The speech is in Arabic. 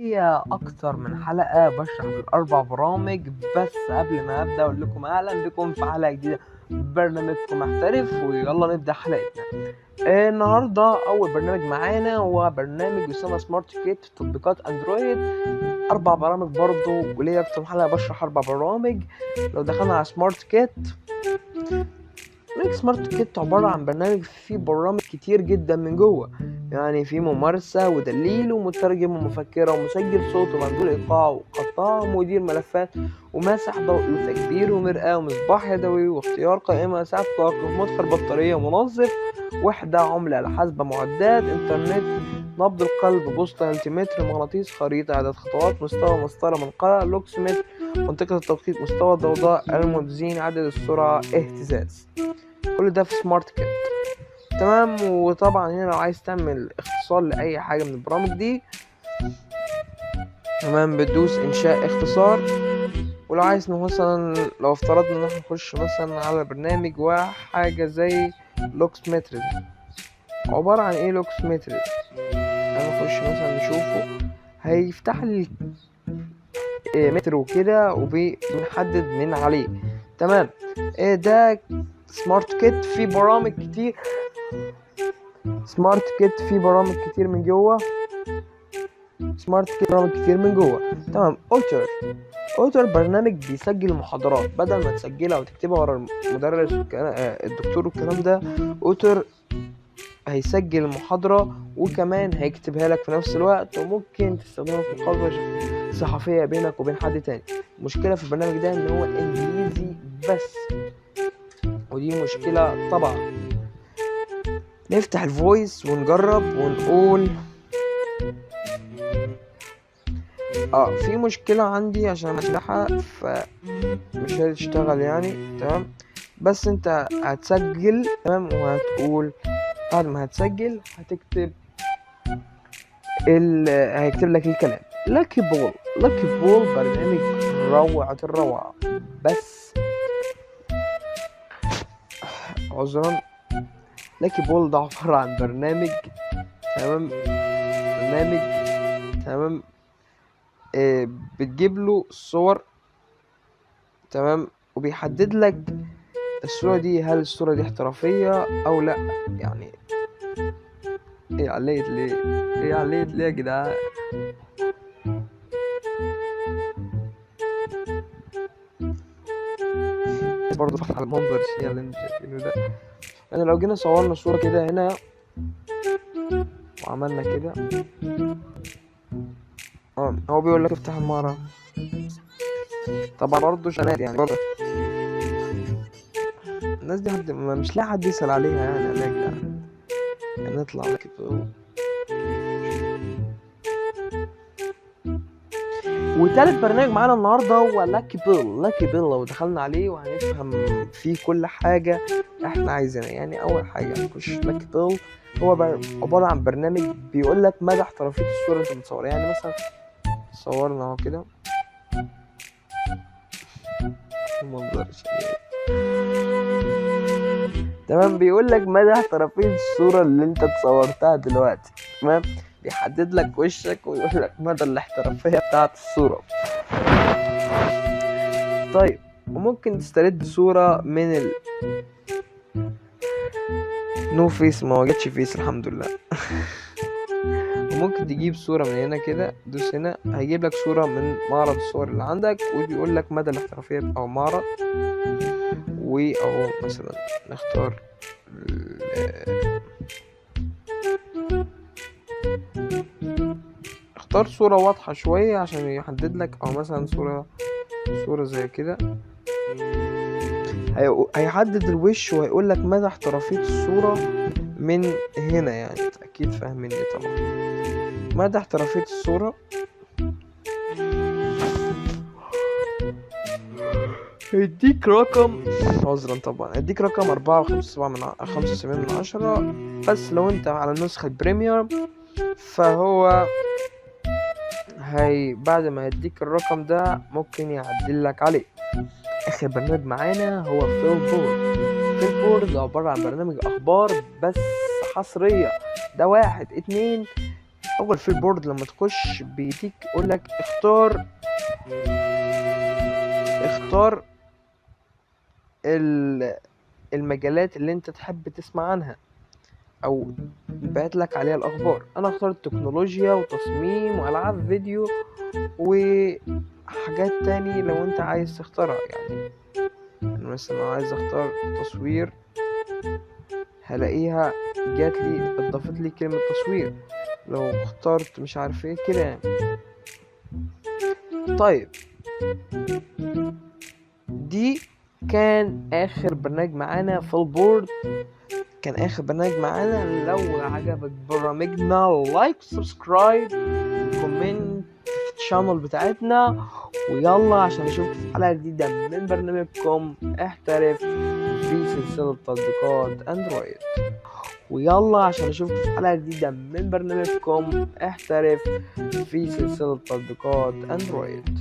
هي أكتر من حلقة بشرح بالأربع برامج. بس قبل ما أبدأ أقول لكم أهلا بكم في حلقة جديدة برنامجكم محترف، ويلا نبدأ حلقتنا. النهاردة أول برنامج معانا هو برنامج يسمى سمارت كيت في تطبيقات أندرويد. 4 برامج برضو، وليه أكتر من حلقة بشرح 4 برامج. لو دخلنا على سمارت كيت، سمارت كيت عبارة عن برنامج فيه برامج كتير جدا من جوه، يعني في ممارسة ودليل ومترجم ومفكرة ومسجل صوت ومندول إيقاع وقطاع ومدير ملفات وماسح ضوئي وتكبير ومرآة ومصباح يدوي واختيار قائمة ساعة توقف مدخل بطارية منظف وحدة عملة على حسب معدات إنترنت نبض القلب بوصلة التيمتر مغناطيس خريطة عدد خطوات مستوى مسطرة منقلة لوكسمتر منطقة التوقيت مستوى الضوضاء الموازين عدد السرعة اهتزاز. كل ده في سمارت كيت. تمام. وطبعا هنا لو عايز تعمل اختصار لاي حاجه من البرامج دي، تمام، بتدوس انشاء اختصار. ولو عايز مثلا، لو افترضنا ان احنا نخش مثلا على برنامج وحاجه زي لوكس متر، عباره عن ايه لوكس متر؟ انا اخش مثلا نشوفه، هيفتح لي متر وكده وبنحدد من عليه. تمام. ده سمارت كيت فيه برامج كتير. سمارت كيت فيه برامج كتير من جوه. تمام. اوتر برنامج بيسجل محاضرات بدل ما تسجلها وتكتبها ورا المدرس الدكتور والكلام ده. اوتر هيسجل المحاضرة وكمان هيكتبها لك في نفس الوقت، وممكن تستخدمها في مقابلة صحفية بينك وبين حد تاني. المشكلة في البرنامج ده ان هو انجليزي بس، ودي مشكلة طبعا. نفتح الفويس ونجرب ونقول في مشكلة عندي عشان مساحة فمش هتشتغل يعني. تمام. بس انت هتسجل، تمام، وهتقول بعد ما هتسجل هتكتب هيكتب لك الكلام. لاكي بول برنامج روعة الروعة. بس عذرا، لاكي بول ده عبارة عن برنامج، تمام، بتجيب له صور، تمام، وبيحدد لك الصورة دي، هل الصورة دي احترافية او لا. يعني ايه عليت ليه يا جدعان؟ برضه فتح على المنظر الشيء اللي انتوا شايفينه ده. يعني لو جينا صورنا صورة كده هنا وعملنا كده، هو بيقول لك افتح المهارة. طبعا برضه شنات يعني، برضه الناس دي مش لاقي حد يسأل عليها يعني. هناك يعني نطلع كده. وتالت برنامج معانا النهارده هو لاكي بيل. لو دخلنا عليه وهنفهم فيه كل حاجة احنا عايزينها. يعني اول حاجة نخش لاكي بيل، هو عبارة عن برنامج بيقول لك مدى احترافية الصورة اللي انت بتصورها. يعني مثلا صورنا اهو كده المنظر تمام، بيقول لك مدى احترافية الصورة اللي انت تصورتها دلوقتي. تمام. بيحدد لك وشك ويقول لك مدى الاحترافية بتاعت الصورة. طيب، وممكن تسترد صورة من نو فيس، ما وجدش فيس الحمد لله. وممكن تجيب صورة من هنا كده، دوس هنا هيجيب لك صورة من معرض الصور اللي عندك، وبيقول لك مدى الاحترافية او معرض. واهو مثلا نختار اختار صورة واضحة شوية عشان يحدد لك، او مثلا صورة زي كده. هيحدد الوش وهيقول لك مدى احترافية الصورة من هنا. يعني اكيد فاهميني طبعا. مدى احترافية الصورة هيديك رقم، عذرا طبعا، هيديك رقم 4.75/10. بس لو انت على النسخة البريميوم فهو بعد ما يديك الرقم ده ممكن يعدل لك عليه. اخر برنامج معانا هو فيلبورد ده عبارة عن برنامج اخبار بس حصرية. ده 1 2 اول في البورد لما تخش بيديك يقول لك اختار المجالات اللي انت تحب تسمع عنها او بعت لك عليها الاخبار. انا اخترت تكنولوجيا وتصميم والعاب فيديو وحاجات تاني لو انت عايز تختارها. يعني انا مثلا عايز اختار تصوير، هلاقيها جات لي اضافت لي كلمة تصوير. لو اخترت مش عارف ايه كده يعني. طيب دي كان اخر برنامج معانا في البورد، كان اخر برنامج معانا. لو عجبك برامجنا لايك سبسكرايب كومنت في الشانل بتاعتنا، ويلا عشان نشوفكم في حلقة جديدة من برنامجكم احترف في سلسلة تطبيقات اندرويد. ويلا عشان نشوفكم في حلقة جديدة من برنامجكم احترف في سلسلة تطبيقات اندرويد.